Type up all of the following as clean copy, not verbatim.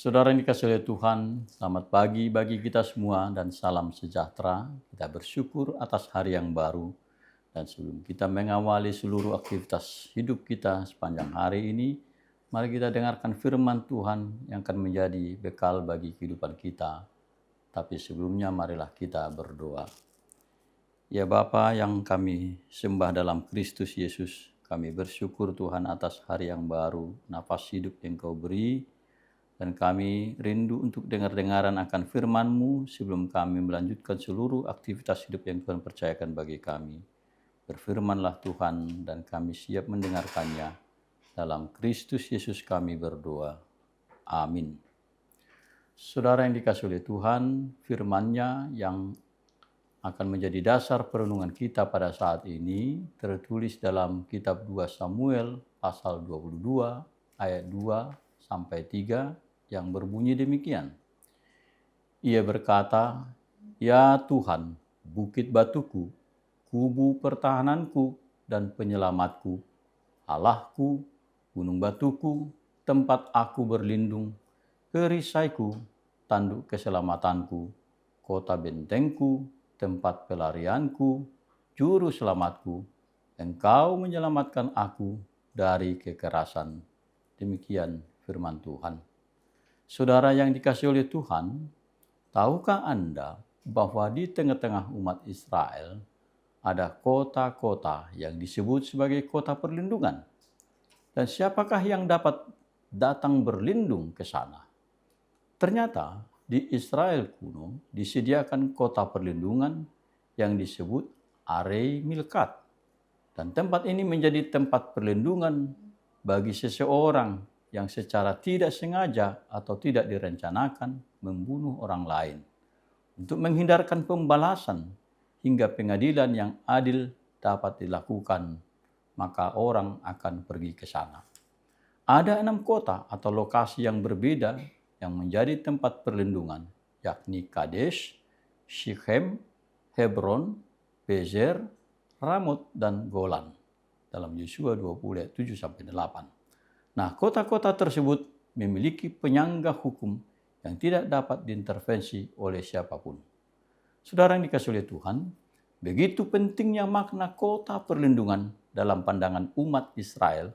Saudara yang dikasihi oleh Tuhan, selamat pagi bagi kita semua dan salam sejahtera. Kita bersyukur atas hari yang baru. Dan sebelum kita mengawali seluruh aktivitas hidup kita sepanjang hari ini, mari kita dengarkan firman Tuhan yang akan menjadi bekal bagi kehidupan kita. Tapi sebelumnya marilah kita berdoa. Ya Bapa yang kami sembah dalam Kristus Yesus, kami bersyukur Tuhan atas hari yang baru, nafas hidup yang Kau beri, dan kami rindu untuk dengar-dengaran akan firman-Mu sebelum kami melanjutkan seluruh aktivitas hidup yang Tuhan percayakan bagi kami. Berfirmanlah Tuhan dan kami siap mendengarkannya. Dalam Kristus Yesus kami berdoa. Amin. Saudara yang dikasihi oleh Tuhan, firman-Nya yang akan menjadi dasar perenungan kita pada saat ini tertulis dalam kitab 2 Samuel pasal 22 ayat 2 sampai 3 yang berbunyi demikian. Ia berkata, "Ya Tuhan, bukit batuku, kubu pertahananku dan penyelamatku, Allahku, gunung batuku, tempat aku berlindung, perisaiku, tanduk keselamatanku, kota bentengku, tempat pelarianku, juru selamatku, Engkau menyelamatkan aku dari kekerasan." Demikian firman Tuhan. Saudara yang dikasihi oleh Tuhan, tahukah Anda bahwa di tengah-tengah umat Israel ada kota-kota yang disebut sebagai kota perlindungan? Dan siapakah yang dapat datang berlindung ke sana? Ternyata di Israel kuno disediakan kota perlindungan yang disebut Arei Milkat. Dan tempat ini menjadi tempat perlindungan bagi seseorang yang secara tidak sengaja atau tidak direncanakan membunuh orang lain. Untuk menghindarkan pembalasan hingga pengadilan yang adil dapat dilakukan, maka orang akan pergi ke sana. Ada 6 kota atau lokasi yang berbeda yang menjadi tempat perlindungan, yakni Kadesh, Shichem, Hebron, Bezer, Ramot, dan Golan. Dalam Yosua 20 ayat 7-8. Nah, kota-kota tersebut memiliki penyangga hukum yang tidak dapat diintervensi oleh siapapun. Saudara yang dikasihi oleh Tuhan, begitu pentingnya makna kota perlindungan dalam pandangan umat Israel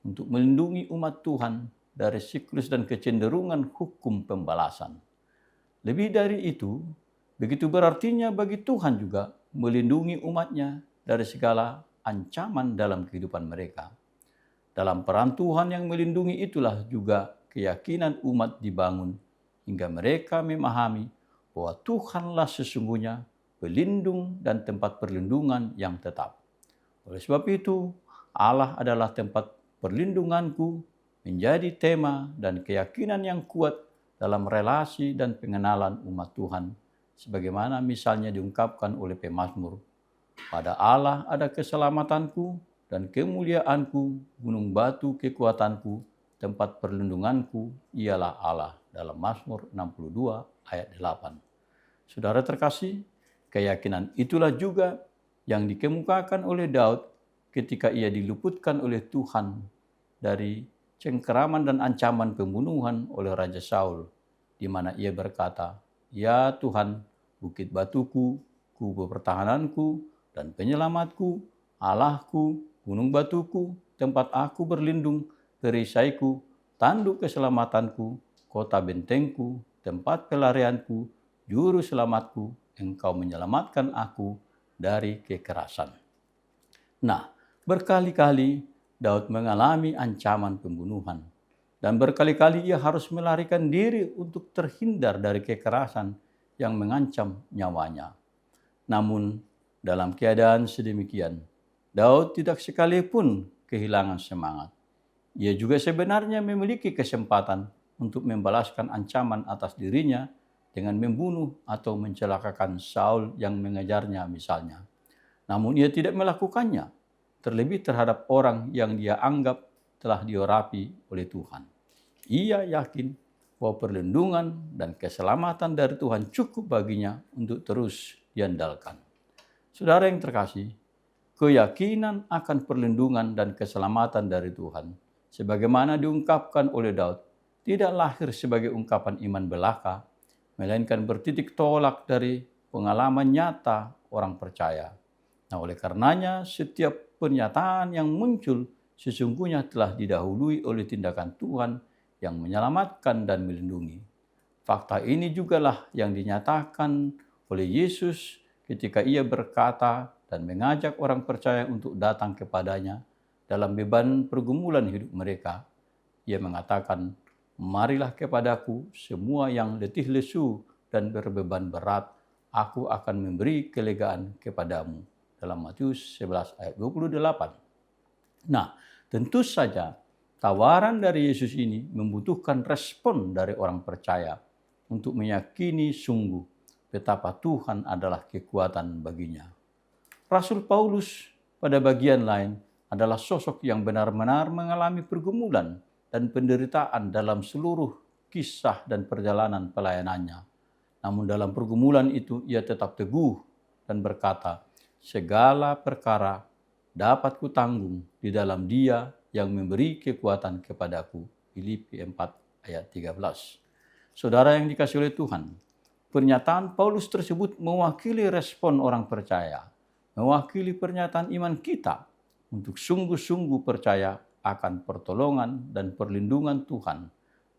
untuk melindungi umat Tuhan dari siklus dan kecenderungan hukum pembalasan. Lebih dari itu, begitu berartinya bagi Tuhan juga melindungi umatnya dari segala ancaman dalam kehidupan mereka. Dalam peran Tuhan yang melindungi itulah juga keyakinan umat dibangun hingga mereka memahami bahwa Tuhanlah sesungguhnya pelindung dan tempat perlindungan yang tetap. Oleh sebab itu, Allah adalah tempat perlindunganku menjadi tema dan keyakinan yang kuat dalam relasi dan pengenalan umat Tuhan, sebagaimana misalnya diungkapkan oleh pemazmur. Pada Allah ada keselamatanku dan kemuliaanku, gunung batu kekuatanku, tempat perlindunganku, ialah Allah. Dalam Mazmur 62 ayat 8. Saudara terkasih, keyakinan itulah juga yang dikemukakan oleh Daud ketika ia diluputkan oleh Tuhan dari cengkeraman dan ancaman pembunuhan oleh Raja Saul, di mana ia berkata, "Ya Tuhan, bukit batuku, kubu pertahananku, dan penyelamatku, Allahku, gunung batuku, tempat aku berlindung, perisaiku, tanduk keselamatanku, kota bentengku, tempat pelarianku, juru selamatku, Engkau menyelamatkan aku dari kekerasan." Nah, berkali-kali Daud mengalami ancaman pembunuhan. Dan berkali-kali ia harus melarikan diri untuk terhindar dari kekerasan yang mengancam nyawanya. Namun, dalam keadaan sedemikian, Daud tidak sekalipun kehilangan semangat. Ia juga sebenarnya memiliki kesempatan untuk membalaskan ancaman atas dirinya dengan membunuh atau mencelakakan Saul yang mengejarnya misalnya. Namun ia tidak melakukannya, terlebih terhadap orang yang dia anggap telah diurapi oleh Tuhan. Ia yakin bahwa perlindungan dan keselamatan dari Tuhan cukup baginya untuk terus diandalkan. Saudara yang terkasih, keyakinan akan perlindungan dan keselamatan dari Tuhan, sebagaimana diungkapkan oleh Daud, tidak lahir sebagai ungkapan iman belaka, melainkan bertitik tolak dari pengalaman nyata orang percaya. Nah, oleh karenanya setiap pernyataan yang muncul sesungguhnya telah didahului oleh tindakan Tuhan yang menyelamatkan dan melindungi. Fakta ini jugalah yang dinyatakan oleh Yesus ketika ia berkata dan mengajak orang percaya untuk datang kepadanya dalam beban pergumulan hidup mereka. Ia mengatakan, "Marilah kepadaku semua yang letih lesu dan berbeban berat, aku akan memberi kelegaan kepadamu." Dalam Matius 11 ayat 28. Nah, tentu saja tawaran dari Yesus ini membutuhkan respon dari orang percaya untuk meyakini sungguh betapa Tuhan adalah kekuatan baginya. Rasul Paulus pada bagian lain adalah sosok yang benar-benar mengalami pergumulan dan penderitaan dalam seluruh kisah dan perjalanan pelayanannya. Namun dalam pergumulan itu ia tetap teguh dan berkata, "Segala perkara dapat kutanggung di dalam Dia yang memberi kekuatan kepadaku." Filipi 4 ayat 13. Saudara yang dikasihi oleh Tuhan, pernyataan Paulus tersebut mewakili respon orang percaya, mewakili pernyataan iman kita untuk sungguh-sungguh percaya akan pertolongan dan perlindungan Tuhan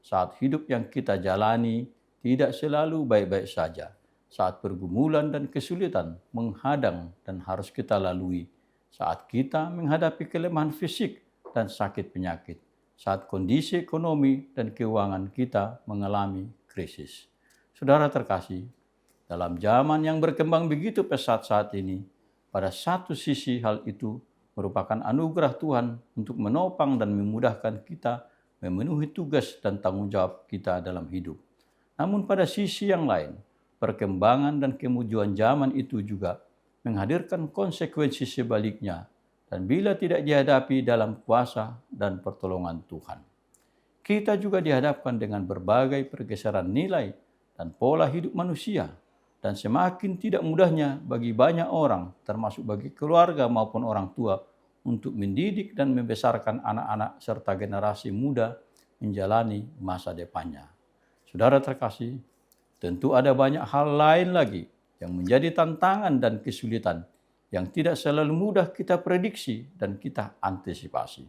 saat hidup yang kita jalani tidak selalu baik-baik saja, saat pergumulan dan kesulitan menghadang dan harus kita lalui, saat kita menghadapi kelemahan fisik dan sakit penyakit, saat kondisi ekonomi dan keuangan kita mengalami krisis. Saudara terkasih, dalam zaman yang berkembang begitu pesat saat ini, pada satu sisi hal itu merupakan anugerah Tuhan untuk menopang dan memudahkan kita memenuhi tugas dan tanggung jawab kita dalam hidup. Namun pada sisi yang lain, perkembangan dan kemajuan zaman itu juga menghadirkan konsekuensi sebaliknya dan bila tidak dihadapi dalam kuasa dan pertolongan Tuhan. Kita juga dihadapkan dengan berbagai pergeseran nilai dan pola hidup manusia dan semakin tidak mudahnya bagi banyak orang, termasuk bagi keluarga maupun orang tua, untuk mendidik dan membesarkan anak-anak serta generasi muda menjalani masa depannya. Saudara terkasih, tentu ada banyak hal lain lagi yang menjadi tantangan dan kesulitan yang tidak selalu mudah kita prediksi dan kita antisipasi.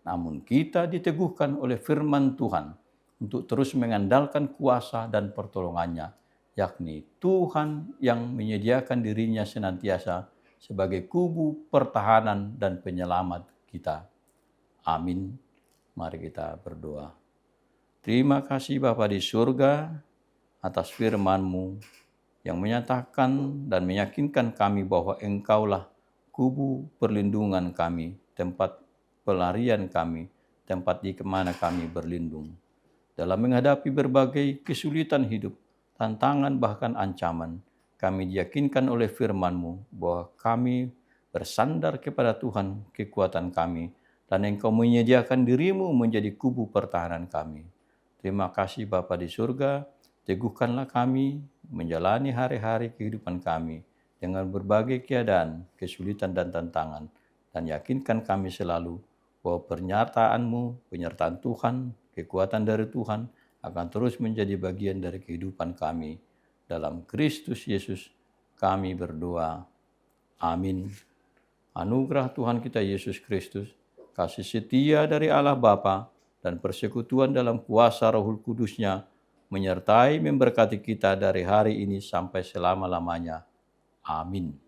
Namun kita diteguhkan oleh firman Tuhan untuk terus mengandalkan kuasa dan pertolongannya, yakni Tuhan yang menyediakan dirinya senantiasa sebagai kubu pertahanan dan penyelamat kita. Amin. Mari kita berdoa. Terima kasih Bapa di surga atas firman-Mu yang menyatakan dan meyakinkan kami bahwa Engkaulah kubu perlindungan kami, tempat pelarian kami, tempat di mana kami berlindung. Dalam menghadapi berbagai kesulitan hidup, tantangan bahkan ancaman, kami diyakinkan oleh firman-Mu bahwa kami bersandar kepada Tuhan kekuatan kami dan Engkau menyediakan diri-Mu menjadi kubu pertahanan kami. Terima kasih Bapa di surga, teguhkanlah kami menjalani hari-hari kehidupan kami dengan berbagai keadaan, kesulitan dan tantangan, dan yakinkan kami selalu bahwa pernyataan-Mu, penyertaan Tuhan, kekuatan dari Tuhan akan terus menjadi bagian dari kehidupan kami. Dalam Kristus Yesus kami berdoa. Amin. Anugerah Tuhan kita Yesus Kristus, kasih setia dari Allah Bapa, dan persekutuan dalam kuasa Roh Kudus-Nya menyertai memberkati kita dari hari ini sampai selama-lamanya. Amin.